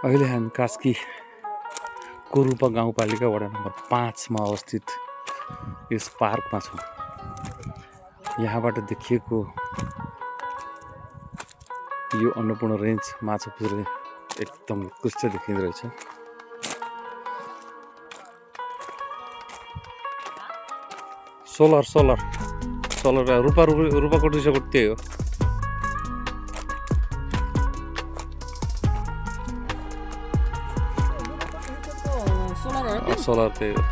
अहिले हामी कास्की कोरूपा गाउँपालिका वडा नम्बर 5 मा अवस्थित यस पार्कमा छौँ। यहाँबाट देखिएको यो अन्नपूर्ण रेन्ज माछापुच्छ्रे एकदम उत्कृष्ट देखिँदो रहेछ। सोलर रूपाकोटी रिसोर्ट त्यही हो। सोलर त्यही हो।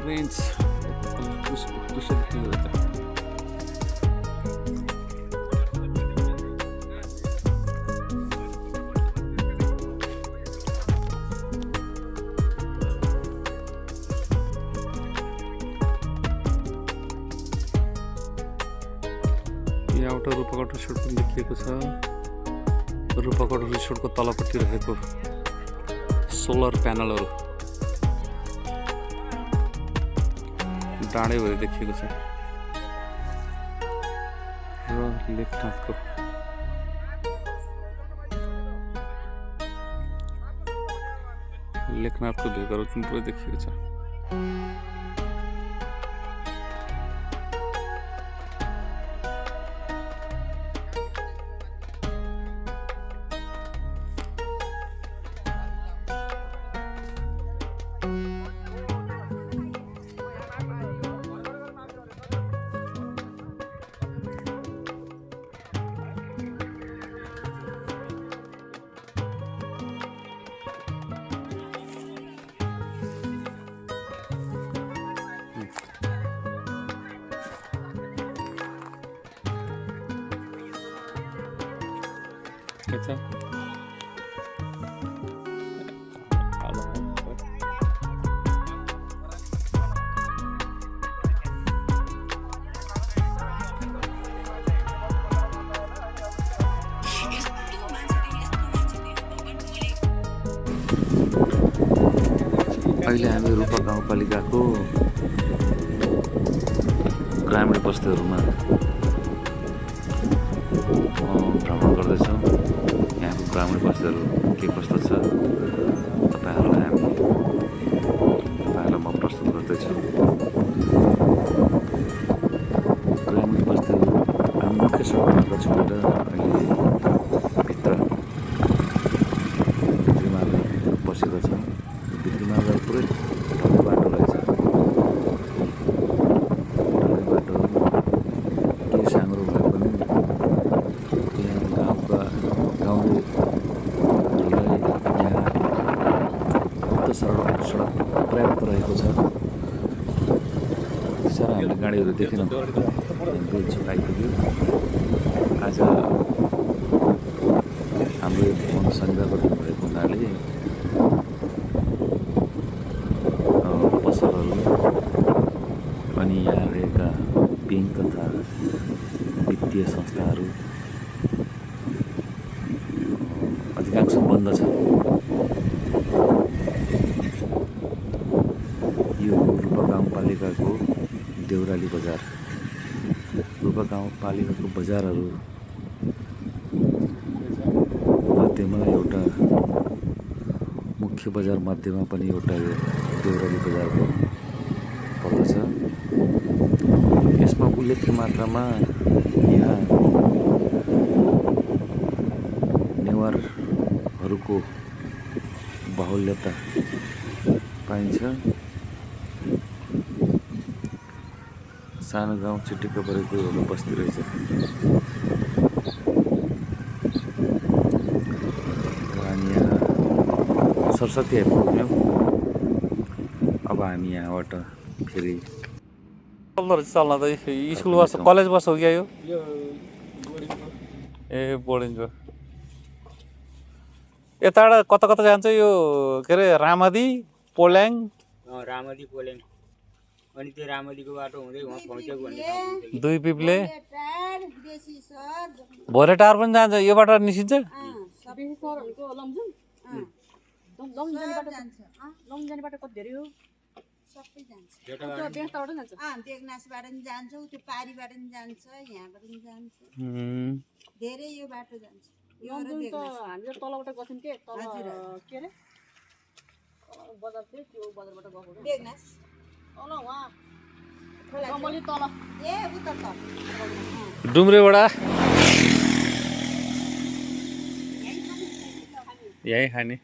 रेन्ज उत्कृष्ट देखिँदो रहेछ। यहाँबाट रूपाकोट रिसोर्ट पनि देखिएको छ। रूपाकोट रिसोर्टको तलपट्टि रहेको सोलर प्यानलहरू डाँडै भएर देखिएको छ र लेखनाथको भेगहरू पनि पुरै देखिएको छ। Kata अहिले हामी रूपा गाउँपालिकाको ग्रामीण बस्तीहरूमा भ्रमण गर्दैछौँ। यहाँको ग्रामीण बस्तीहरू के कस्तो छ तपाईँहरूलाई म प्रस्तुत गर्दैछु। ग्रामीण बस्तीहरू हामी मुख्य सडकबाट छोडेर अहिले भित्री मार्गभित्र पसेको छौँ। भित्री मार्ग पुरै ढल्को बाटो रहेछ। ढल्को बाटो केही साँग्रो भए पनि गाउँलेहरूलाई यहाँ मुक्त सडक पर्याप्त रहेको छ। सारा हामीले गाडीहरू देखेनौँ। बेलचोक आइपुग्यो। आज हाम्रो फोन शनिबारको दिन भएको हुनाले पसलहरू अनि यहाँ रहेका ब्याङ्क तथा वित्तीय संस्थाहरू अधिकांश बन्द छ। यो रूपा गाउँपालिकाको देउराली बजार। रूपा गाउँपालिकाको बजारहरू मध्येमा एउटा मुख्य बजार मध्येमा पनि एउटा यो देउराली बजार पर्दछ। यसमा उल्लेख्य मात्रामा यहाँ नेवारहरूको बाहुल्यता पाइन्छ। सानो गाउँ चिटिक्क परेको एउटा बस्ती रहेछ। हामी यहाँ सरस्वती आइपुग्यौँ। अब हामी यहाँबाट फेरि चल्न त स्कुल बस कलेज बस हो क्या यो? ए बोर्डिङको यताबाट कता कता जान्छ यो? के अरे रामदी पोल्याङ अनि त्यो रामदीको बाटो हुँदै वहाँ पहुँचेको भन्ने दुई पिपले भोरेटार पनि जान्छ। यो बाटो निस्किन्छ। सबै जान्छ त्यो बेगबाट जान्छ बेगनासबाट पनि जान्छ त्यो पारीबाट पनि जान्छ यहाँबाट पनि जान्छ धेरै यो बाटो जान्छ लमजुङ त हामीले तलबाट गथ्यौँ के तल के अरे बजार थियो त्यो बजारबाट गएको बेगनास तल वहाँ कमली तल ए उता छ डुम्रेबाट यही खाने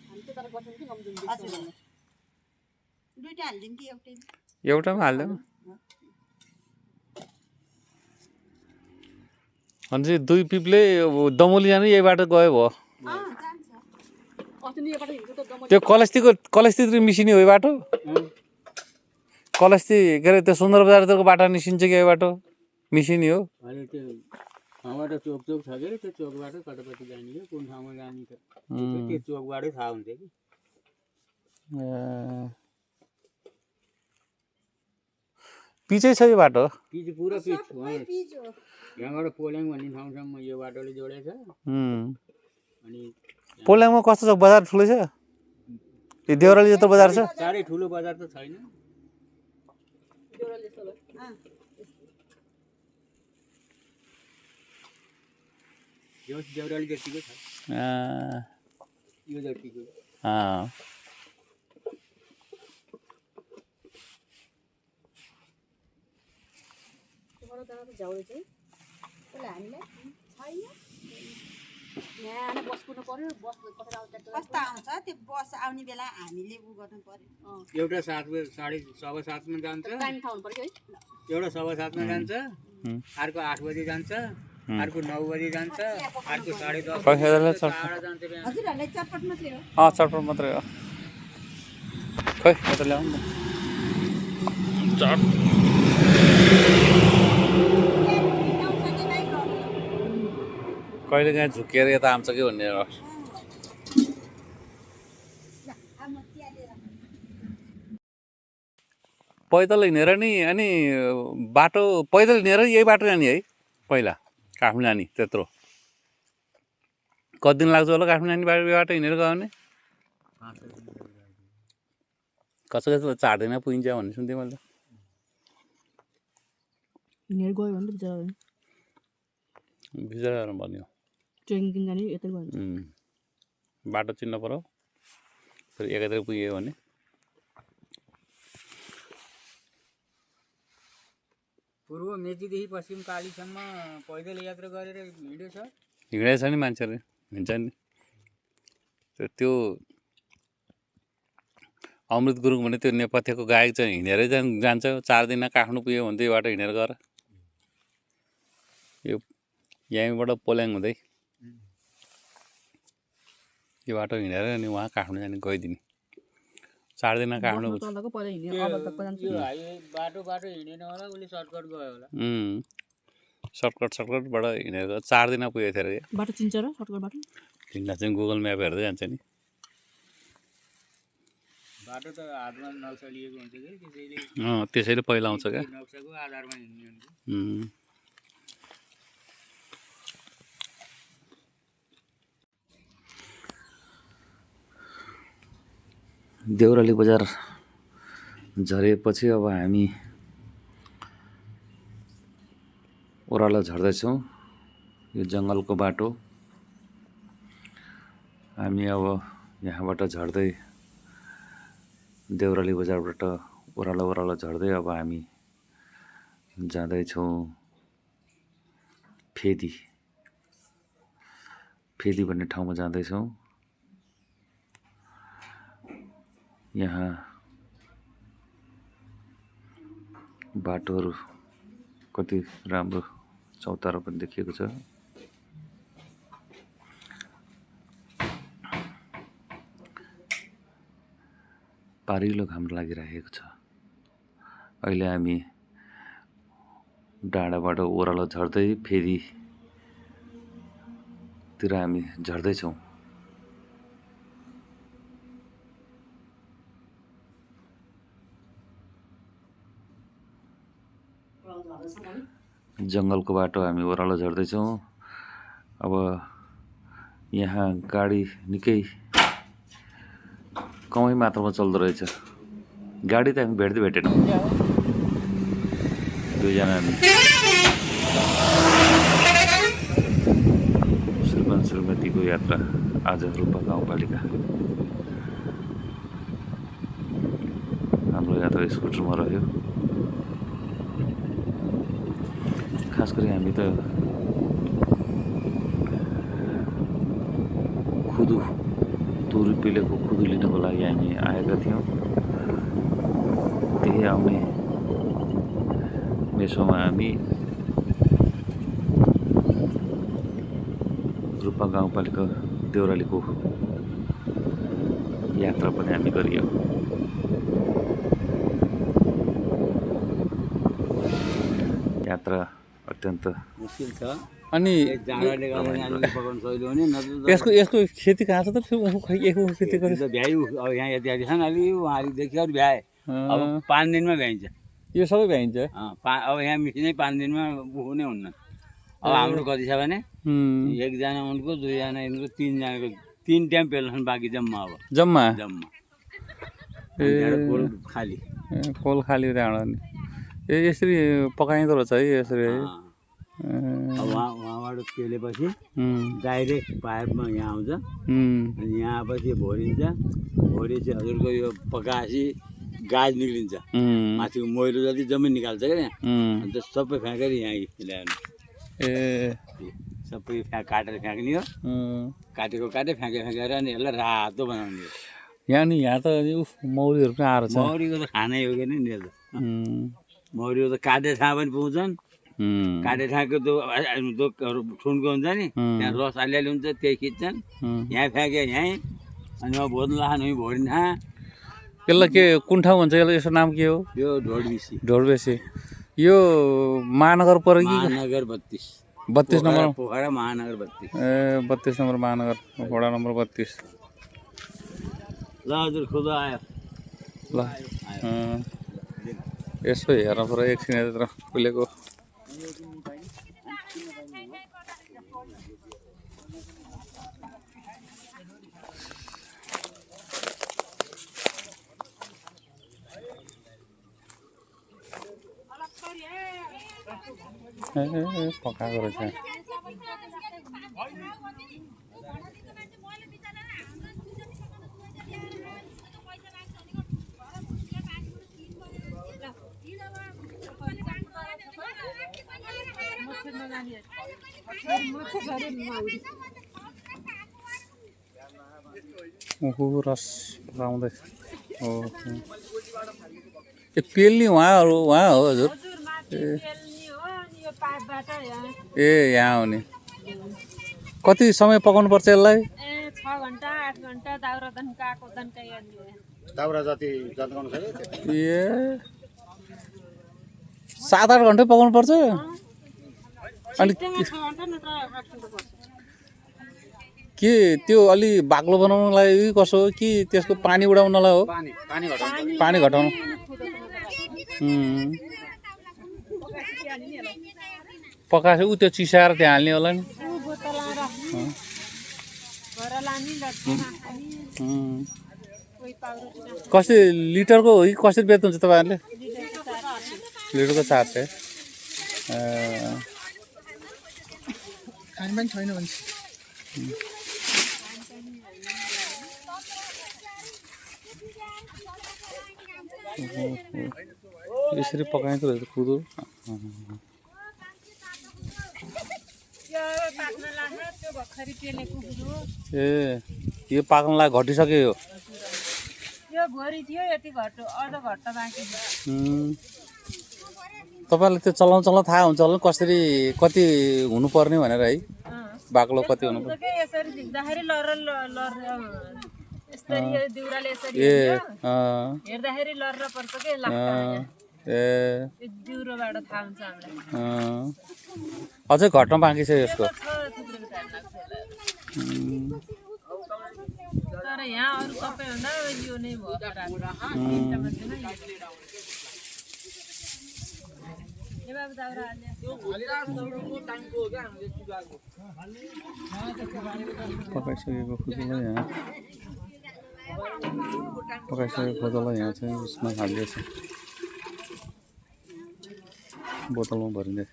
हामी त्यता गथ्यौँ कि लमजुङ हजुर दुईटा हालिदिउँ कि एउटै एउटामा हाल्दैन अनि चाहिँ दुई पिपले दमोली जानु यही बाटो गयो भयो जान्छ अस्ति नि यहाँबाट हिँड्छु त दमली त्यो कलस्तीतिर मिसिने हो यो बाटो कलस्ती के अरे त्यो सुन्दर बजारतिरको बाटो निस्किन्छ कि यो बाटो मिसिने हो अहिले त्यो ठाउँबाट चोक छ के अरे त्यो चोकबाट कतापट्टि जाने हो कुन ठाउँमा जाने त त्यो चोकबाटै थाहा हुन्छ कि पिचै छ यो बाटो पिच पुरा पिच सबै पिच हो यहाँबाट पोल्याङ भन्ने ठाउँसम्म यो बाटोले जोडेछ अनि पोल्याङमा कस्तो छ बजार ठुलो छ यो देउराली जस्तो बजार छ साह्रै ठुलो बजार त छैन देउराली जस्तो यो देउराली जतिको छ यो जतिको झ्याउरे चाहिँ त्यसलाई हामीलाई छैन यहाँ बस कुद्नु पर्यो बस कता आउँछ कस्तो आउँछ त्यो बस आउने बेला हामीले उ गर्नु पर्यो एउटा 7:30मा जान्छ टाइम थाहा हुनु पर्यो है एउटा 7:15मा जान्छ अर्को 8 बजे जान्छ अर्को 9 बजे जान्छ अर्को 10:30 हजुरहरूलाई हजुरहरूलाई चटपट मात्रै हो चटपट मात्रै हो खै यता ल्याउनु न चट कहिले काहीँ झुकेर यता आउँछ कि भन्ने पैदल हिँडेर नि अनि बाटो पैदल हिँडेर यही बाटो जाने है पहिला काठमाडौँ जाने त्यत्रो कति दिन लाग्छ होला काठमाडौँ जाने बाटो हिँडेर गयो भने कसै कसै 4 दिन पुगिन्छ भन्ने सुन्थेँ मैले त हिँडेर गयो भने त बिचरा भन्यो ट्रेन किन जाने यतै गयो बाटो चिन्न पर्यो फेरि एकातिर पुग्यो भने पूर्व मेचीदेखि पश्चिम कालीसम्म पैदल यात्रा गरेर हिँडेछ हिँडेछ नि मान्छेहरू हिँड्छ नि त्यो अमृत गुरुङ भने त्यो नेपथ्यको गायक चाहिँ हिँडेरै जान्छ 4 दिन काठमाडौँ पुग्यो भने त्यही बाटो हिँडेर गएर यो यहीँबाट पोल्याङ हुँदै यो बाटो हिँडेर अनि उहाँ काठमाडौँ जाने गइदिने 4 दिन काठमाडौँ बाटो हिँडेन होला उसले सर्टकट गयो होला सर्टकटबाट हिँडेर 4 दिन पुगेको थियो अरे बाटो चिन्छ र सर्टकट बाटो हिँड्दा चाहिँ गुगल म्याप हेर्दै जान्छ नि बाटो त हातमा नक्सा लिएको हुन्छ कि त्यसैले पहिला आउँछ क्या नक्साको आधारमा हिँड्ने हुन्छ देउराली बजार झरेपछि अब हामी ओह्रालो झर्दैछौँ यो जङ्गलको बाटो हामी अब यहाँबाट झर्दै देउराली बजारबाट ओह्रालो झर्दै अब हामी जाँदैछौँ फेदी भन्ने ठाउँमा जाँदैछौँ यहाँ बाटोहरू कति राम्रो चौतारो पनि देखिएको छ पारिलो घाम लागिरहेको छ अहिले हामी डाँडाबाट ओह्रालो झर्दै फेदीतिर हामी झर्दैछौँ जङ्गलको बाटो हामी ओह्रालो झर्दैछौँ अब यहाँ गाडी निकै कमै मात्रामा चल्दो रहेछ गाडी त हामी भेट्दै भेटेनौँ दुईजना श्रीमान श्रीमतीको यात्रा आज रूपा गाउँपालिका हाम्रो यात्रा स्कुटरमा रह्यो खास गरी हामी त खुदु तुरु पिलेको खुदु लिनको लागि हामी आएका थियौँ त्यही आउने मेसोमा हामी रूपा गाउँपालिका देउरालीको यात्रा पनि हामी गरियो यात्रा अत्यन्त मुस्किल छ अनि जाडाले गर्दा नानीले पकाउन सजिलो हुने नत्र यसको खेती कहाँ छ त फेरि एको खेती त भ्याइ अब यहाँ यति यति छन् अलि उहाँदेखि अरू भ्याए अब 5 दिनमा भ्याइन्छ यो सबै भ्याइन्छ अब यहाँ मिसिनै 5 दिनमा हुने हुन्न अब हाम्रो कति छ भने एकजना उनको दुईजना यिनको तीनजनाको 3 टाइम पेल्छन् बाँकी जम्मा अब जम्मा कोल खाली कोल खाली त्यहाँबाट नि यसरी पकाइँदो रहेछ है यसरी है अब उहाँबाट पेलेपछि डाइरेक्ट पाइपमा यहाँ आउँछ अनि यहाँ पछि भोरिन्छ हजुरको यो पकाएपछि गाज निक्लिन्छ माथिको मैलो जति जम्मै निकाल्छ क्या अन्त सबै फ्याँकेर यहाँ ल्याउनु सबै काटेर फ्याँक्ने हो काटेको फ्याँकेर अनि यसलाई रातो बनाउने हो यहाँ त मौरीहरू पनि आएर छ मौरीको त खानै हो कि नि मौरीको त काटे ठाँ पनि पाउँछन् काटे ठाँको ठुन्को हुन्छ नि त्यहाँ रस अलिअलि हुन्छ त्यही खिच्छन् यहाँ फ्याँके यहीँ अनि अब भोज्नु लाखान भोरिन यसलाई के कुन ठाउँ भन्छ यसलाई यसको नाम के हो यो ढोडबेसी यो महानगर पऱ्यो कि महानगर 32 नम्बर पोखरा महानगर 32 ए 32 नम्बर महानगर वडा नम्बर 32 ल हजुर खुदा आयो ल यसो हेर्नु पऱ्यो एकछिन यत्र फुलेको पकाएको रहेछ रस पकाउँदै हो पेल्ने वहाँ हो हजुर ए यहाँ हो नि कति समय पकाउनु पर्छ यसलाई 6 घण्टा 8 घण्टा दाउरा दन्काको दन्काइ दाउरा जति जन्काउनु छ ए 7-8 घण्टा पकाउनु पर्छ अनि के त्यो अलि बाक्लो बनाउनलाई कसो हो कि त्यसको पानी उडाउनलाई हो पानी घटाउनु पकाएर ऊ त्यो चिसाएर त्यहाँ हाल्ने होला नि कसरी लिटरको हो कि कसरी बेच्नुहुन्छ तपाईँहरूले लिटरको 400 खाने पनि छैन भने यसरी पकाइँदो रहेछ खुदो ए यो पाक्नलाई घटिसक्यो यो भोरि थियो यति घट्यो अझ घट्ट बाँकी तपाईँलाई त्यो चलाउन थाहा हुन्छ होला कसरी कति हुनुपर्ने भनेर है बाक्लो कति हुनुपर्छ यसरी झिक्दाखेरि लर यसरी दिउराले यसरी हेर्दाखेरि लर पर्छ के लाग्छ ए दिउरोबाट थाहा हुन्छ हामीलाई अझै घट्न बाँकी छ यसको तर यहाँ अरू सबैभन्दा यो नै भयो पकाइसकेको खुसीलाई यहाँ पकाइसकेको खोजललाई यहाँ चाहिँ उसमा हालिदिएछ बोतलमा भरिँदैछ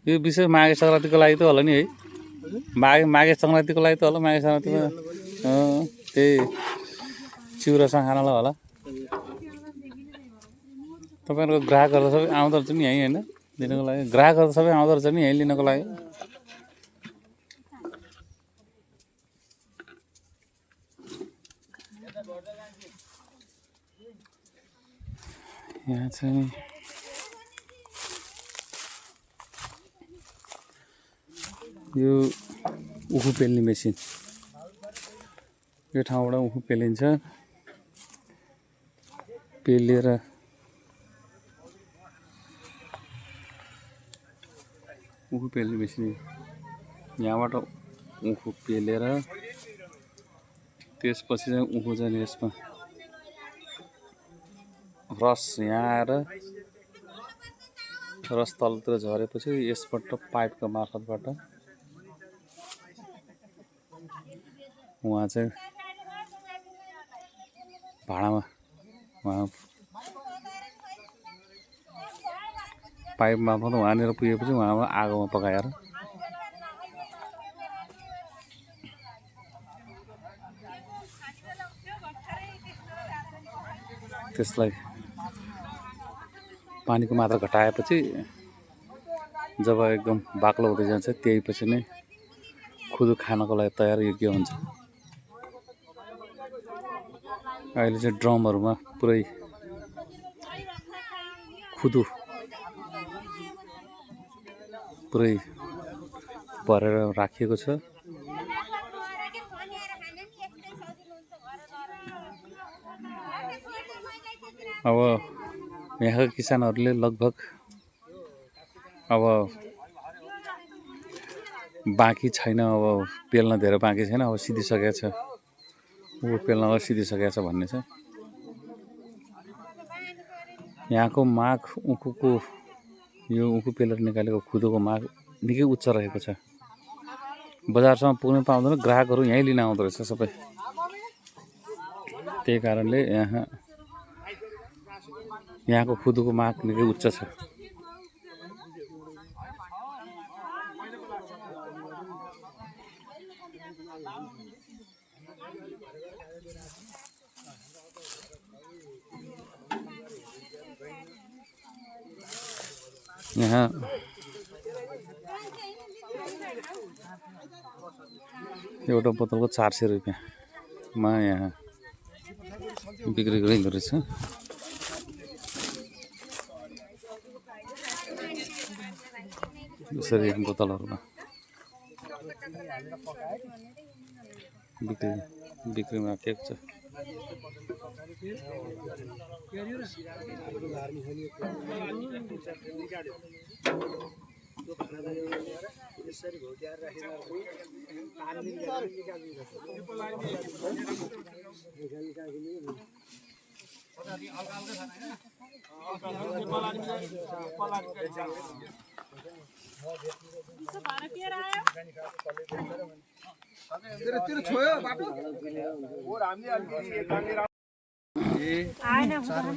यो विशेष माघे सङ्क्रान्तिको लागि त होला नि है माघे सङ्क्रान्तिको लागि त होला माघे सङ्क्रान्तिमा त्यही चिउरासँग खानलाई होला तपाईँहरूको ग्राहकहरू त सबै आउँदो रहेछ नि यहीँ होइन लिनको लागि ग्राहकहरू त सबै आउँदो रहेछ नि यहीँ लिनको लागि यहाँ चाहिँ यो उखु पेल्ने मेसिन यो ठाउँबाट उखु पेलिन्छ पेलेर उखु पेल्ने मेसिन यहाँबाट उखु पेलेर त्यसपछि चाहिँ उखु चाहिँ यसमा रस यहाँ आएर रस तलतिर झरेपछि यसबाट पाइपको मार्फतबाट उहाँ चाहिँ भाँडामा उहाँ पाइप मार्फत उहाँनिर पुगेपछि उहाँमा आगोमा पकाएर त्यसलाई पानीको मात्रा घटाएपछि जब एकदम बाक्लो हुँदै जान्छ त्यही पछि नै खुदु खानको लागि तयार योग्य हुन्छ अहिले चाहिँ ड्रमहरूमा पुरै खुदु पुरै भरेर राखिएको छ अब यहाँका किसानहरूले लगभग अब बाँकी छैन अब पेल्न धेरै बाँकी छैन अब सिधिसकेको छ ऊ पेल्नलाई सिधिसकेको छ भन्ने छ यहाँको माग उखुको यो उखु पेलेर निकालेको खुदोको माग निकै उच्च रहेको छ बजारसम्म पुग्नै पाउँदैन ग्राहकहरू यहीँ लिन आउँदो रहेछ सबै त्यही कारणले यहाँको खुदोको माग निकै उच्च छ यहाँ एउटा बोतलको 400 रुपियाँमा यहाँ बिक्री गरिँदो रहेछ यसरी बोतलहरूमा बिक्रीमा के छ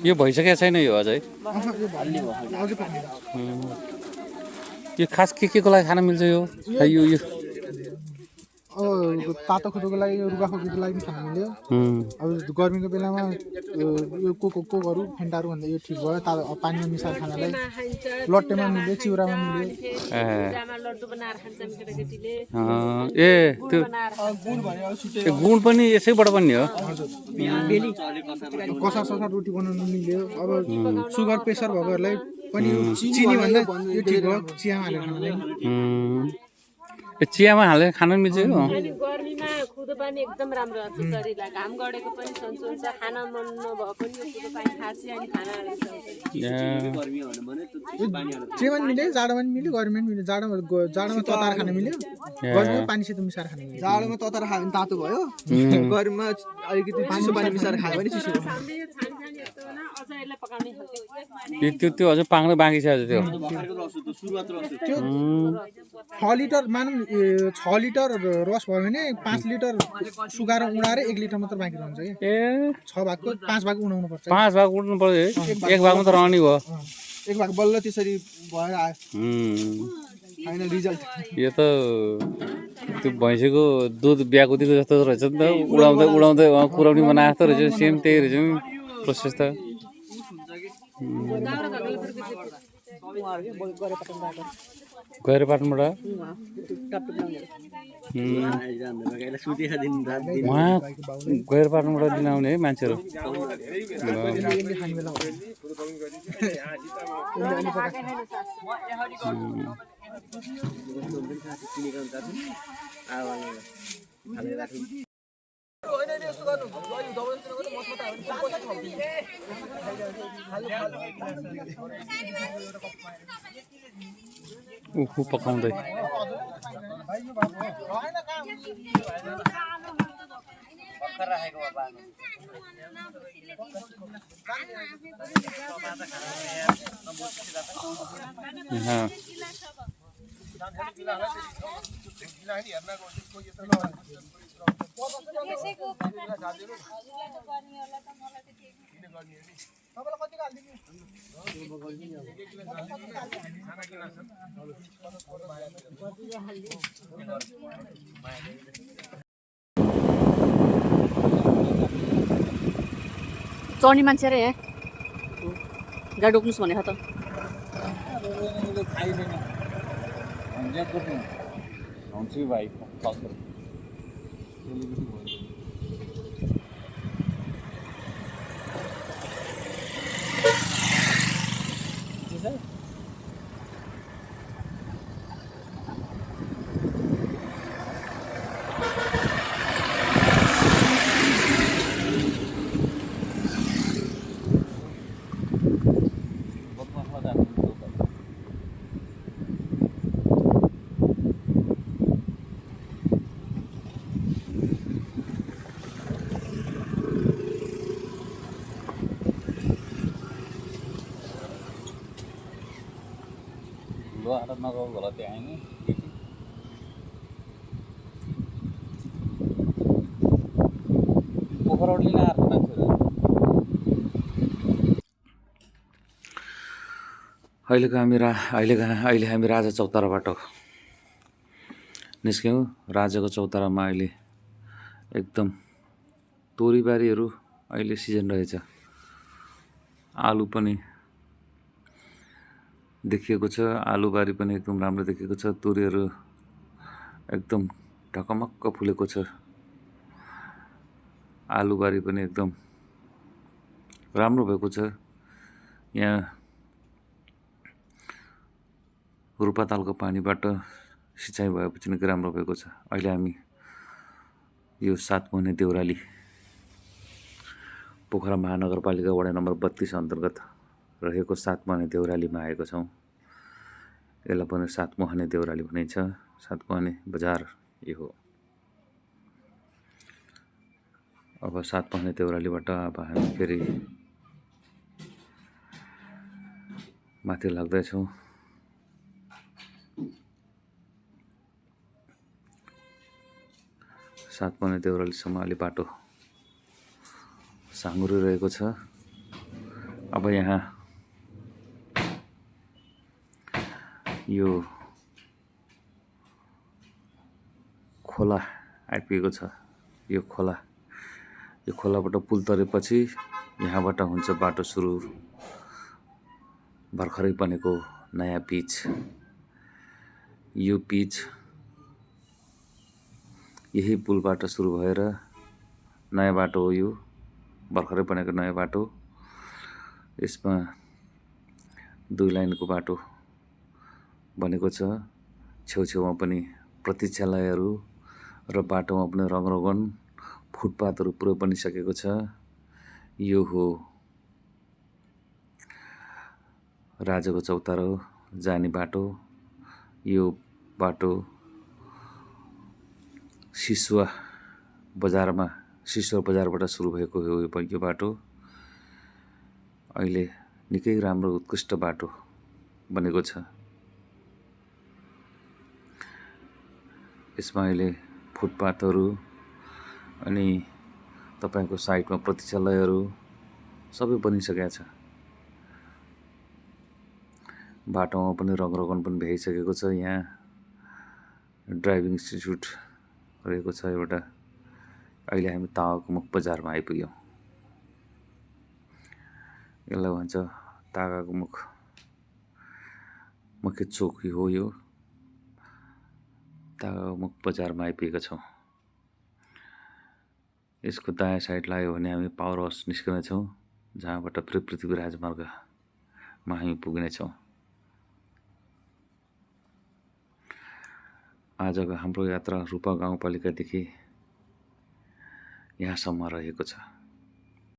यो भइसकेको छैन यो अझै यो खास के को लागि खान मिल्छ यो यो तातो खुदोको लागि रुगा खुदोको लागि खान मिल्यो अब गर्मीको बेलामा यो कोकहरू फेन्टाहरू भन्दा यो ठिक भयो तातो पानीमा मिसाएर खानलाई लट्टेमा मिल्यो चिउरामा मिल्यो ए त्यो गुड पनि यसैबाट बन्ने हो कसार रोटी बनाउनु मिल्यो अब सुगर प्रेसर भएकोहरूलाई पनि चिनी भन्दा यो ठिक भयो चियामा हालेर खानलाई चियामा हालेर खान मिल्छ यो गर्मीमा खुदो पानी एकदम राम्रो हुन्छ शरीरलाई घाम गडेको पनि सन्चो हुन्छ खान मन नभए पनि यो खुदो पानी खासी अनि खाना चियामा मिल्यो जाडोमा पनि मिल्यो गर्मीमा पनि मिल्यो जाडोमा तताएर खान मिल्यो गर्मीमा पानीसित मिसाएर खान मिल्यो जाडोमा तताएर खायो भने तातो भयो गर्मीमा अलिकति चिसो पानी मिसाएर खायो भने चिसो भयो अझ यसलाई पकाउने त्यो अझै पाक्नु बाँकी छ अझै त्यो त्यो 6 लिटर मानौँ 6 लिटर रस भयो भने 5 लिटर सुगाएर उडाएर 1 लिटर मात्र बाँकी रहन्छ कि ए 6 भागको 5 भाग उडाउनु पर्छ 5 भाग उड्नु पर्यो है 1 भागमा त रहने भयो 1 भाग बल्ल त्यसरी भएर आयो फाइनल रिजल्ट यो त त्यो भैँसीको दुध ब्याकुतीको जस्तो रहेछ नि त उडाउँदै उडाउँदै कुराउनी बनाए जस्तो रहेछ सेम त्यही रहेछ नि प्रोसेस त गएर पाटनबाट उहाँ गएर पाटनबाट लिन आउने है मान्छेहरू उखु पकाउँदै चढ्ने मान्छे रे यहाँ गाडी रोक्नुहोस् भनेको त भाइ नगएको होला त्यहाँ नि पोखराबाट लिन आएको मान्छेहरू अहिले हामी राजा चौताराबाट निस्क्यौँ राजाको चौतारामा अहिले एकदम तोरीबारीहरू अहिले सिजन रहेछ आलु पनि देखिएको छ आलुबारी पनि एकदम राम्रो देखिएको छ तोरीहरू एकदम ढकमक्क फुलेको छ आलुबारी पनि एकदम राम्रो भएको छ यहाँ रुपातालको पानीबाट सिँचाइ भएपछि निकै राम्रो भएको छ अहिले हामी यो 7 महिने देउराली पोखरा महानगरपालिका वडा नम्बर 32 अन्तर्गत रहेको 7 महिने देउरालीमा आएको छौँ यसलाई पनि 7 महिने देउराली भनिन्छ 7 महिने बजार यो हो अब 7 महिने देउरालीबाट अब हामी फेरि माथि लाग्दैछौँ सात महिने देउरालीसम्म अलि बाटो साँघुरिरहेको छ अब यहाँ यो खोला आइपुगेको छ यो खोलाबाट पुल तरेपछि यहाँबाट हुन्छ बाटो सुरु भर्खरै बनेको नयाँ पिच यो पिच यही पुलबाट सुरु भएर नयाँ बाटो हो यो भर्खरै बनेको नयाँ बाटो यसमा 2 लाइनको बाटो बनेको छ छेउछेउमा पनि प्रतीक्षालयहरू र बाटोमा पनि रङरगन फुटपाथहरू पुरै बनिसकेको छ यो हो राजाको चौतारो जाने बाटो यो बाटो सिसुवा बजारबाट सुरु भएको हो यो बाटो अहिले निकै राम्रो उत्कृष्ट बाटो बनेको छ। यसमा अहिले फुटपाथहरू अनि तपाईँको साइडमा प्रतीक्षालयहरू सबै बनिसकेका छ। बाटोमा पनि रङरोगन पनि भ्याइसकेको छ। यहाँ ड्राइभिङ इन्स्टिच्युट रहेको छ एउटा। अहिले हामी तावाको मुख बजारमा आइपुग्यौँ। यसलाई भन्छ तागाको मुख मुख्य चोक हो यो। तागाको मुख बजारमा आइपुगेका छौँ। यसको दायाँ साइड लाग्यो भने हामी पावर हाउस निस्कनेछौँ, जहाँबाट फेरि पृथ्वी राजमार्गमा हामी पुग्नेछौँ। आजको हाम्रो यात्रा रूपा गाउँपालिकादेखि यहाँसम्म रहेको छ।